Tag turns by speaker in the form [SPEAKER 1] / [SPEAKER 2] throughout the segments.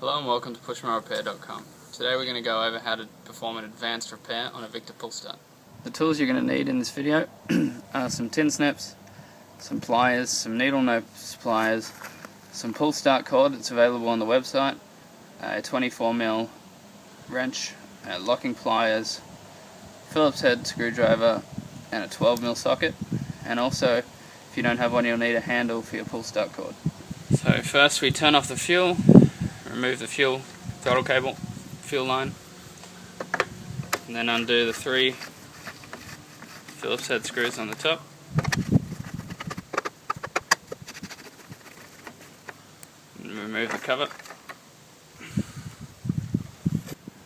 [SPEAKER 1] Hello and welcome to PushMowerRepair.com. Today we're going to go over how to perform an advanced repair on a Victa pull start. The tools you're going to need in this video are some tin snips, some pliers, some needle nose pliers, some pull start cord that's available on the website, a 24mm wrench, locking pliers, Phillips head screwdriver and a 12mm socket, and also if you don't have one you'll need a handle for your pull start cord. So first we turn off the fuel, remove the fuel throttle cable, fuel line, and then undo the 3 Phillips head screws on the top. And remove the cover.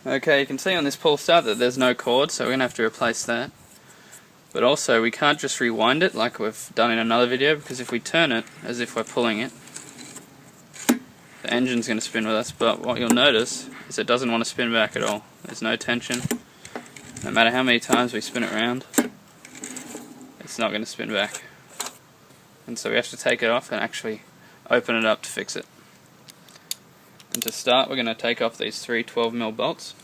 [SPEAKER 1] Okay, you can see on this pull start that there's no cord, so we're going to have to replace that. But also we can't just rewind it like we've done in another video, because if we turn it as if we're pulling it, the engine's going to spin with us, but what you'll notice is it doesn't want to spin back at all. There's no tension. No matter how many times we spin it around, it's not going to spin back. And so we have to take it off and actually open it up to fix it. And to start, we're going to take off these 3 12mm bolts.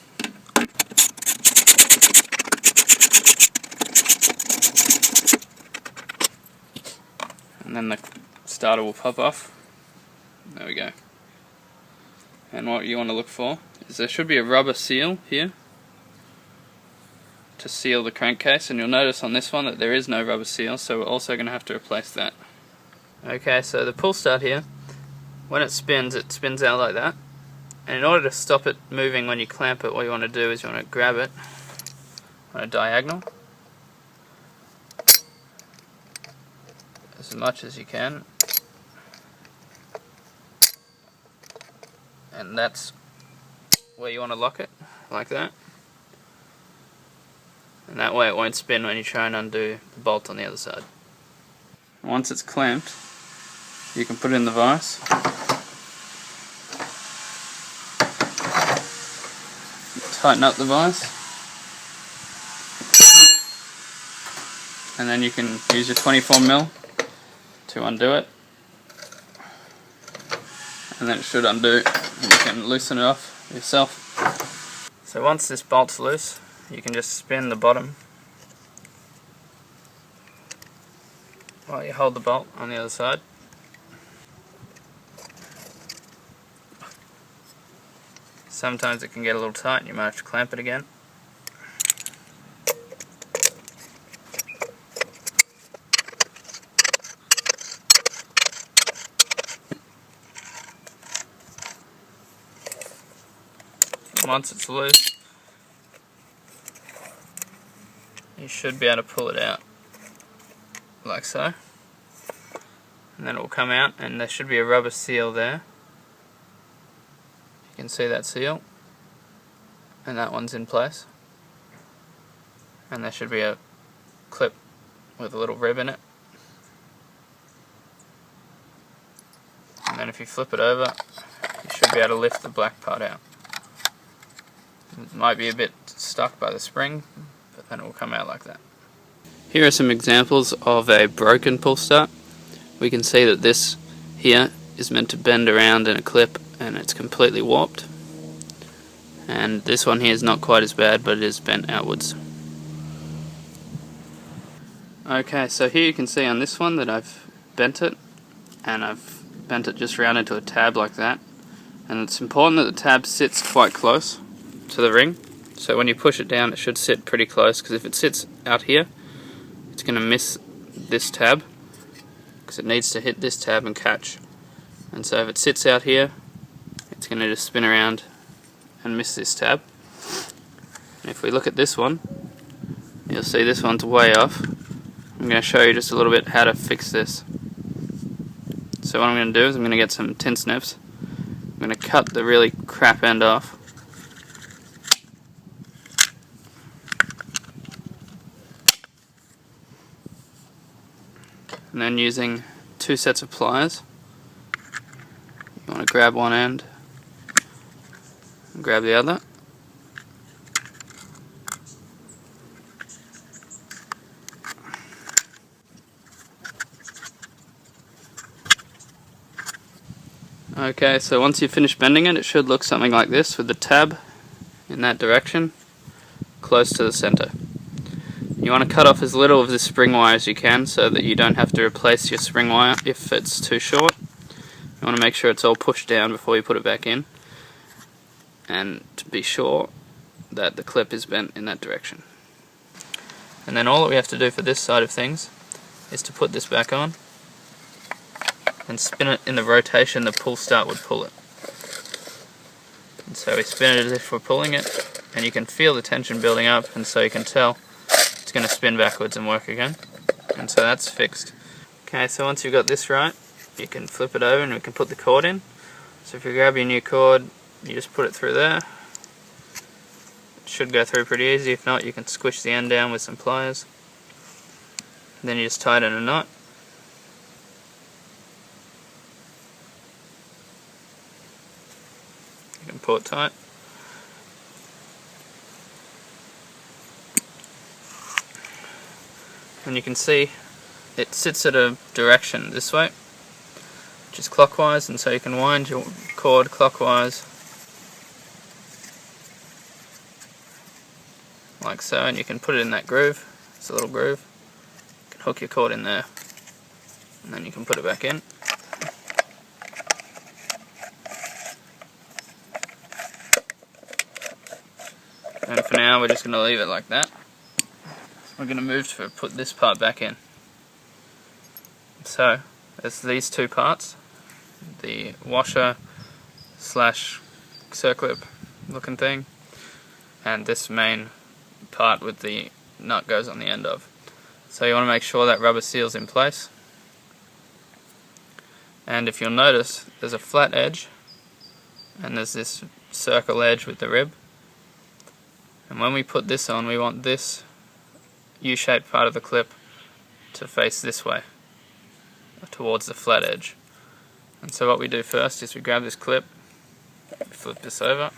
[SPEAKER 1] And then the starter will pop off. There we go. And what you want to look for is there should be a rubber seal here to seal the crankcase, and you'll notice on this one that there is no rubber seal, so we're also going to have to replace that. Okay, so the pull start here, when it spins out like that, and in order to stop it moving when you clamp it, what you want to do is you want to grab it on a diagonal as much as you can, and that's where you want to lock it, like that. And that way it won't spin when you try and undo the bolt on the other side. Once it's clamped, you can put it in the vise. Tighten up the vise. And then you can use your 24mm to undo it. And then it should undo, and you can loosen it off yourself. So once this bolt's loose, you can just spin the bottom while you hold the bolt on the other side. Sometimes it can get a little tight and you might have to clamp it again. Once it's loose, you should be able to pull it out like so, and then it will come out, and there should be a rubber seal there. You can see that seal, and that one's in place, and there should be a clip with a little rib in it, and then if you flip it over you should be able to lift the black part out. It might be a bit stuck by the spring, but then it will come out like that. Here are some examples of a broken pull start. We can see that this here is meant to bend around in a clip and it's completely warped. And this one here is not quite as bad, but it is bent outwards. Okay, so here you can see on this one that I've bent it, and I've bent it just round into a tab like that. And it's important that the tab sits quite close to the ring, so when you push it down it should sit pretty close, because if it sits out here it's going to miss this tab, because it needs to hit this tab and catch. And so if it sits out here it's going to just spin around and miss this tab. And if we look at this one, you'll see this one's way off. I'm going to show you just a little bit how to fix this. So what I'm going to do is I'm going to get some tin snips. I'm going to cut the really crap end off. And then using 2 sets of pliers, you want to grab one end and grab the other. Okay, so once you've finished bending it, it should look something like this with the tab in that direction, close to the center. You want to cut off as little of this spring wire as you can so that you don't have to replace your spring wire if it's too short. You want to make sure it's all pushed down before you put it back in, and to be sure that the clip is bent in that direction. And then all that we have to do for this side of things is to put this back on and spin it in the rotation the pull start would pull it. And so we spin it as if we're pulling it, and you can feel the tension building up, and so you can tell it's going to spin backwards and work again. And so that's fixed. Okay, so once you've got this right, you can flip it over and we can put the cord in. So if you grab your new cord, you just put it through there. It should go through pretty easy. If not, you can squish the end down with some pliers. And then you just tighten a knot. You can pull it tight. And you can see it sits at a direction this way, which is clockwise, and so you can wind your cord clockwise like so, and you can put it in that groove. It's a little groove. You can hook your cord in there, and then you can put it back in. And for now we're just going to leave it like that. We're going to move to put this part back in. So there's these two parts, the washer slash circlip looking thing, and this main part with the nut goes on the end of. So you want to make sure that rubber seal's in place. And if you'll notice, there's a flat edge and there's this circle edge with the rib. And when we put this on, we want this U-shaped part of the clip to face this way, towards the flat edge. And so what we do first is we grab this clip, flip this over,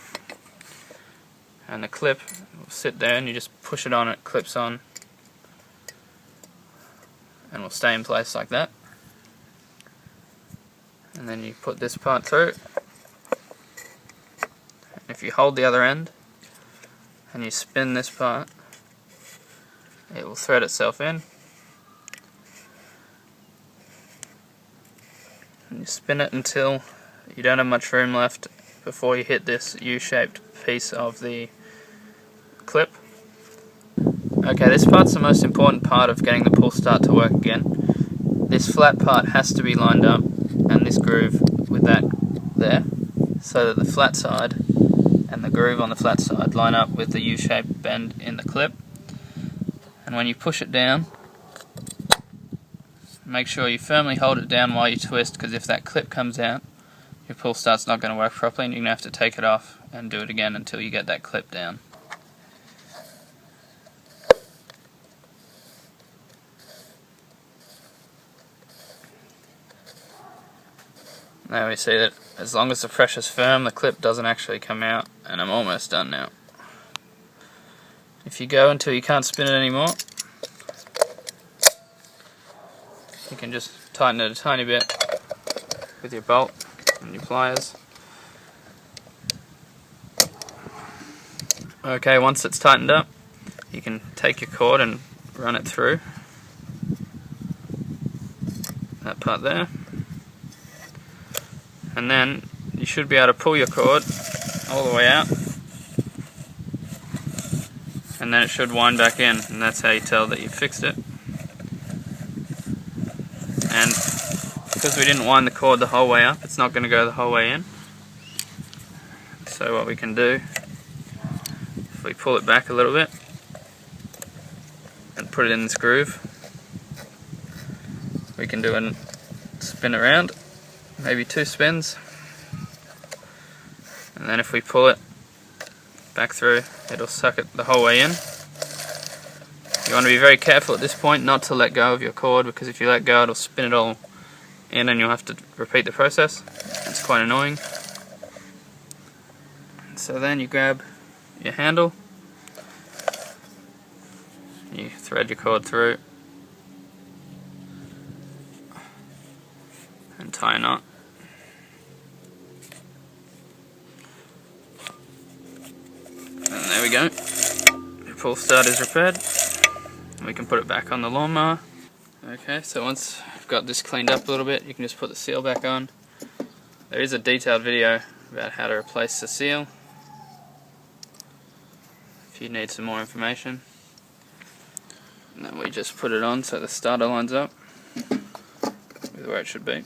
[SPEAKER 1] and the clip will sit there and you just push it on, it clips on, and will stay in place like that. And then you put this part through, and if you hold the other end and you spin this part, it will thread itself in. And you spin it until you don't have much room left before you hit this U-shaped piece of the clip. Okay, this part's the most important part of getting the pull start to work again. This flat part has to be lined up, and this groove with that there, so that the flat side and the groove on the flat side line up with the U-shaped bend in the clip. And when you push it down, make sure you firmly hold it down while you twist, because if that clip comes out, your pull start's not going to work properly and you're going to have to take it off and do it again until you get that clip down. Now we see that as long as the pressure's firm, the clip doesn't actually come out, and I'm almost done now. If you go until you can't spin it anymore, you can just tighten it a tiny bit with your bolt and your pliers. Okay, once it's tightened up, you can take your cord and run it through that part there. And then you should be able to pull your cord all the way out, and then it should wind back in, and that's how you tell that you fixed it. And because we didn't wind the cord the whole way up, it's not going to go the whole way in. So what we can do, if we pull it back a little bit and put it in this groove, we can do a spin around, maybe 2 spins, and then if we pull it back through, it'll suck it the whole way in. You want to be very careful at this point not to let go of your cord, because if you let go, it'll spin it all in and you'll have to repeat the process. It's quite annoying. So then you grab your handle, you thread your cord through and tie a knot. pull start is repaired, we can put it back on the lawnmower. Okay, so once I've got this cleaned up a little bit, you can just put the seal back on. There is a detailed video about how to replace the seal if you need some more information. And then we just put it on so the starter lines up with where it should be.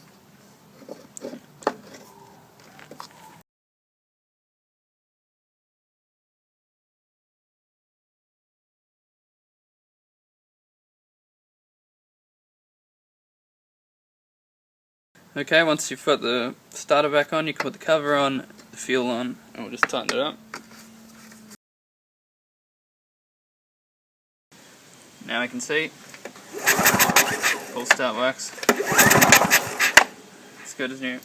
[SPEAKER 1] Okay, once you've put the starter back on, you can put the cover on, the fuel on, and we'll just tighten it up. Now we can see, full start works. It's good as new.